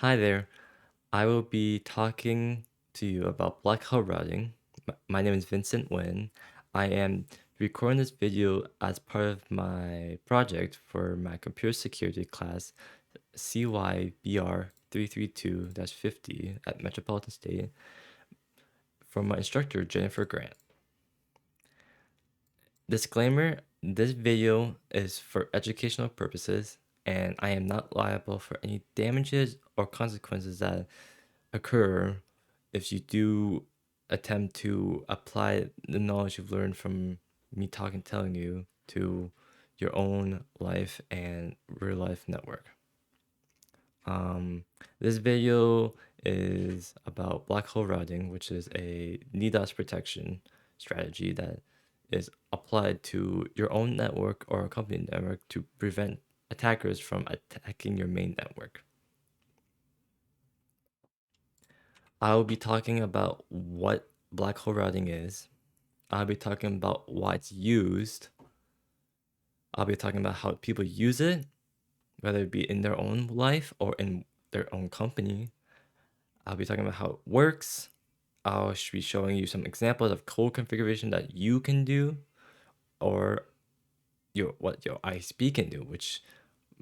Hi there. I will be talking to you about Blackhole routing. My name is Vincent Nguyen. I am recording this video as part of my project for my computer security class CYBR 332-50 at Metropolitan State from my instructor Jennifer Grant. Disclaimer, this video is for educational purposes and I am not liable for any damages or consequences that occur if you do attempt to apply the knowledge you've learned from me telling you to your own life and real life network. This video is about black hole routing, which is a DDoS protection strategy that is applied to your own network or a company network to prevent attackers from attacking your main network. I will be talking about what black hole routing is. I'll be talking about why it's used. I'll be talking about how people use it, whether it be in their own life or in their own company. I'll be talking about how it works. I'll be showing you some examples of code configuration that you can do or what your ISP can do, which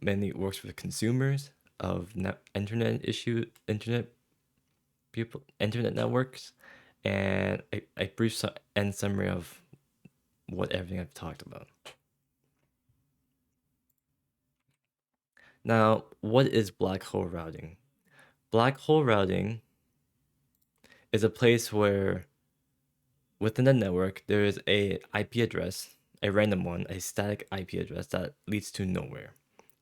mainly works with consumers of internet internet networks, and a brief end summary of what everything I've talked about. Now, what is black hole routing? Black hole routing is a place where within the network there is a IP address, a random one, a static IP address that leads to nowhere.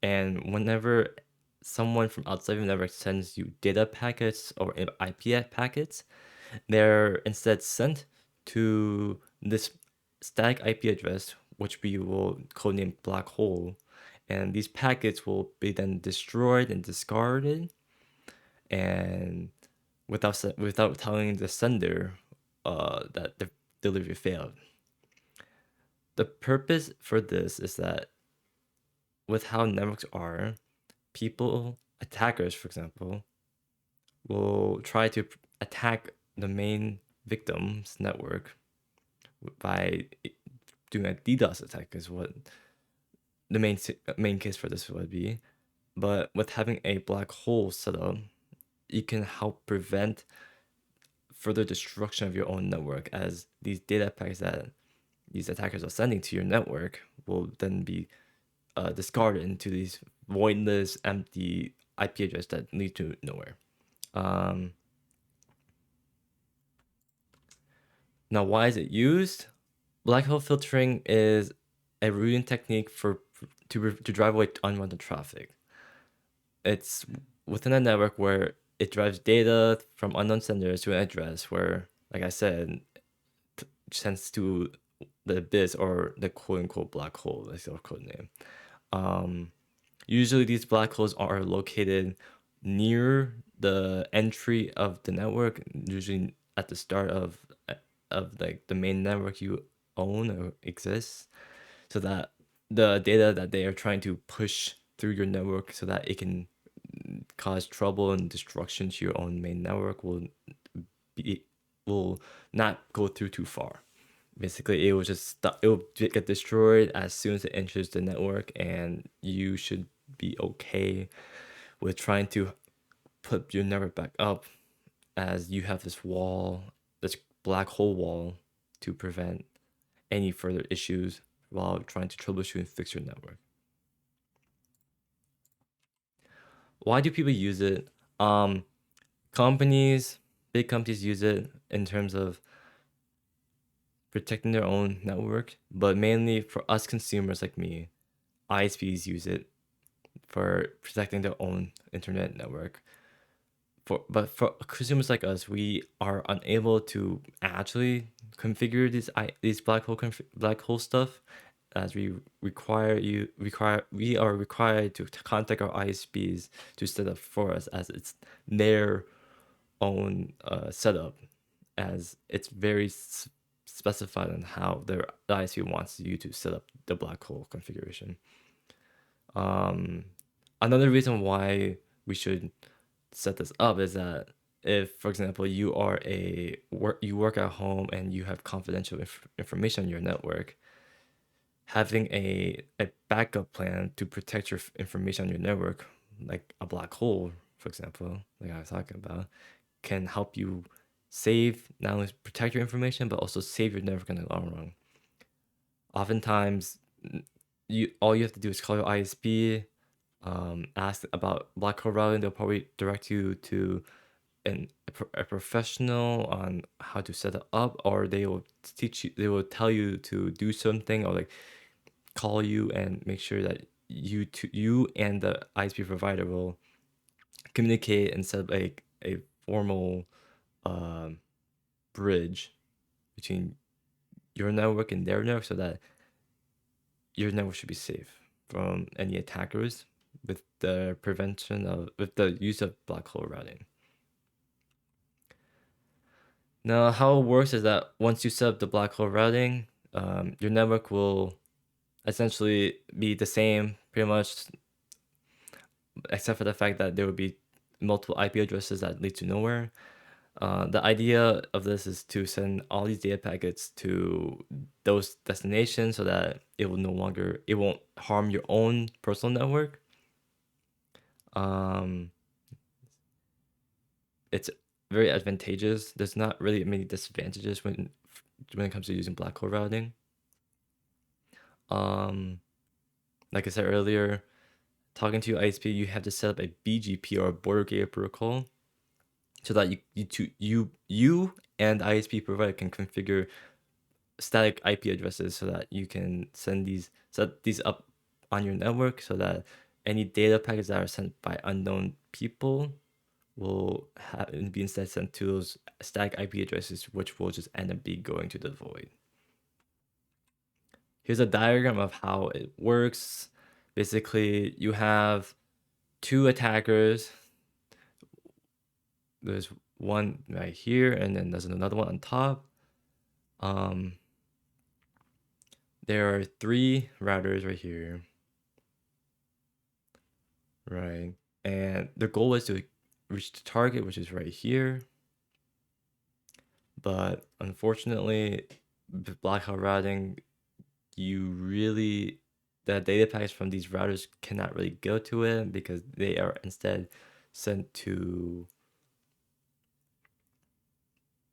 And whenever someone from outside the network sends you data packets or IP packets, they're instead sent to this static IP address, which we will codename black hole, and these packets will be then destroyed and discarded, and without telling the sender that the delivery failed. The purpose for this is that with how networks are, attackers, for example, will try to attack the main victim's network by doing a DDoS attack is what the main case for this would be. But with having a black hole set up, you can help prevent further destruction of your own network, as these data packets that these attackers are sending to your network will then be discarded into these voidless, empty IP addresses that lead to nowhere. Now, why is it used? Black hole filtering is a routing technique to drive away unwanted traffic. It's within a network where it drives data from unknown senders to an address where, like I said, sends to the abyss or the quote-unquote black hole, that's our code name. Usually these black holes are located near the entry of the network, usually at the start of like the main network you own or exists, so that the data that they are trying to push through your network so that it can cause trouble and destruction to your own main network will not go through too far. Basically, it will get destroyed as soon as it enters the network, and you should be okay with trying to put your network back up, as you have this wall, this black hole wall, to prevent any further issues while trying to troubleshoot and fix your network. Why do people use it? Big companies use it in terms of protecting their own network, but mainly for us consumers like me, ISPs use it for protecting their own internet network. But for consumers like us, we are unable to actually configure these black hole stuff, as we are required to contact our ISPs to set up for us, as it's their own setup, as it's very specified on how the ISP wants you to set up the black hole configuration. Another reason why we should set this up is that if, for example, you work at home and you have confidential information on your network, having a backup plan to protect your information on your network, like a black hole, for example, like I was talking about, can help you save, not only protect your information, but also save your network in the long run. Oftentimes, all you have to do is call your ISP, ask about black hole routing. They'll probably direct you to a professional on how to set it up, or they will tell you to do something, or like call you and make sure that you and the ISP provider will communicate and set up a formal bridge between your network and their network, so that your network should be safe from any attackers with the use of black hole routing. Now, how it works is that once you set up the black hole routing, your network will essentially be the same pretty much, except for the fact that there will be multiple IP addresses that lead to nowhere. The idea of this is to send all these data packets to those destinations so that it won't harm your own personal network. It's very advantageous. There's not really many disadvantages when it comes to using black hole routing. Like I said earlier, talking to your ISP, you have to set up a BGP, or a border gateway protocol, so that you and ISP provider can configure static IP addresses, so that you can set these up on your network, so that any data packets that are sent by unknown people will be instead sent to those static IP addresses, which will just end up going to the void. Here's a diagram of how it works. Basically, you have two attackers. There's one right here, and then there's another one on top. There are 3 routers right here, right? And the goal is to reach the target, which is right here. But unfortunately, with blackout routing, the data packets from these routers cannot really go to it, because they are instead sent to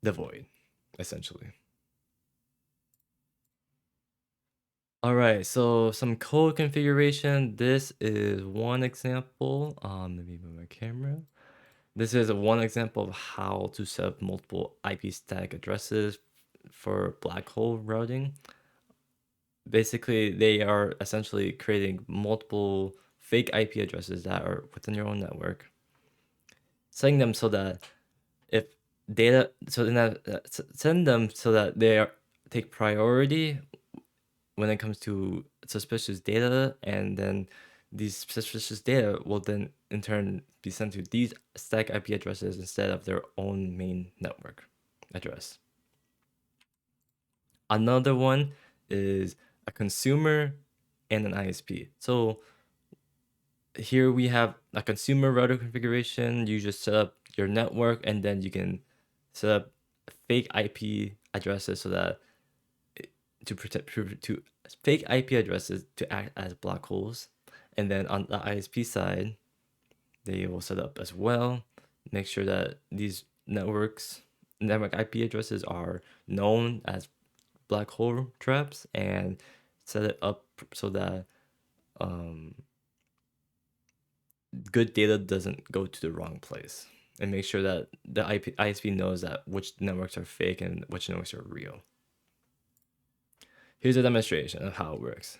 the void, essentially. All right, so some code configuration. This is one example. Let me move my camera. This is one example of how to set up multiple IP static addresses for black hole routing. Basically, they are essentially creating multiple fake IP addresses that are within your own network, setting them so that send them so that they take priority when it comes to suspicious data, and then these suspicious data will then in turn be sent to these static IP addresses instead of their own main network address. Another one is a consumer and an ISP. So here we have a consumer router configuration. You just set up your network, and then you can set up fake IP addresses so that to fake IP addresses to act as black holes. And then on the ISP side, they will set up as well, make sure that these network IP addresses are known as black hole traps, and set it up so that good data doesn't go to the wrong place, and make sure that the ISP knows that which networks are fake and which networks are real. Here's a demonstration of how it works.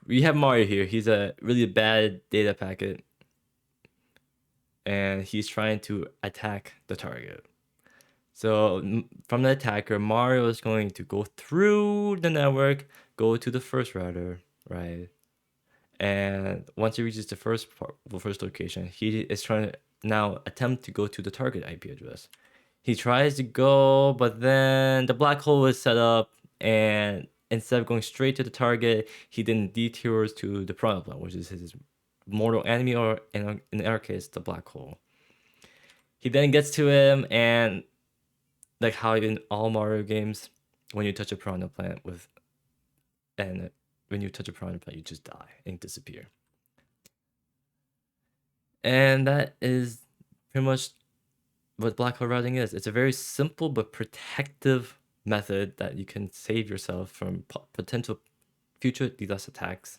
We have Mario here. He's a really bad data packet, and he's trying to attack the target. So from the attacker, Mario is going to go through the network, go to the first router, right? And once he reaches the first location, he is trying to now attempt to go to the target IP address. He tries to go, but then the black hole is set up, and instead of going straight to the target, he then detours to the problem, which is his mortal enemy, or in our case, the black hole. He then gets to him, and like how in all Mario games, when you touch a piranha plant when you touch a piranha plant, you just die and disappear. And that is pretty much what black hole routing is. It's a very simple but protective method that you can save yourself from potential future DDoS attacks.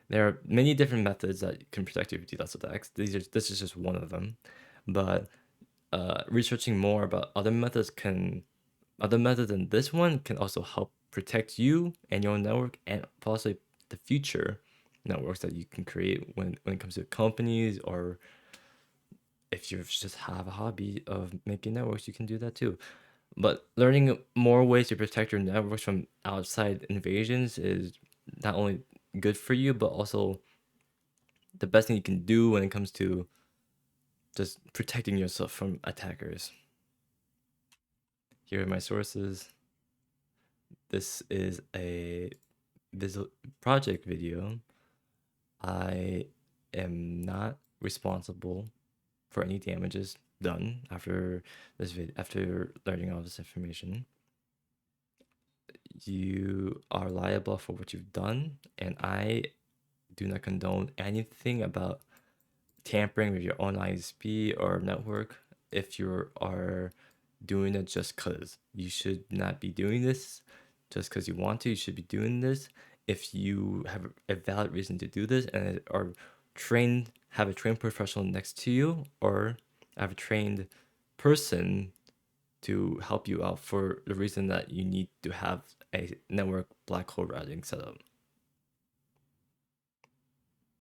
There are many different methods that can protect you from DDoS attacks. This is just one of them, but researching more about other methods than this one can also help protect you and your network, and possibly the future networks that you can create when it comes to companies, or if you just have a hobby of making networks, you can do that too. But learning more ways to protect your networks from outside invasions is not only good for you, but also the best thing you can do when it comes to just protecting yourself from attackers. Here are my sources. This is a project video. I am not responsible for any damages done after this video, after learning all this information. You are liable for what you've done, and I do not condone anything about tampering with your own ISP or network. If you are doing it just because you should not be doing this, just because you want to, you should be doing this if you have a valid reason to do this and are have a trained professional next to you, or have a trained person to help you out for the reason that you need to have a network black hole routing set up.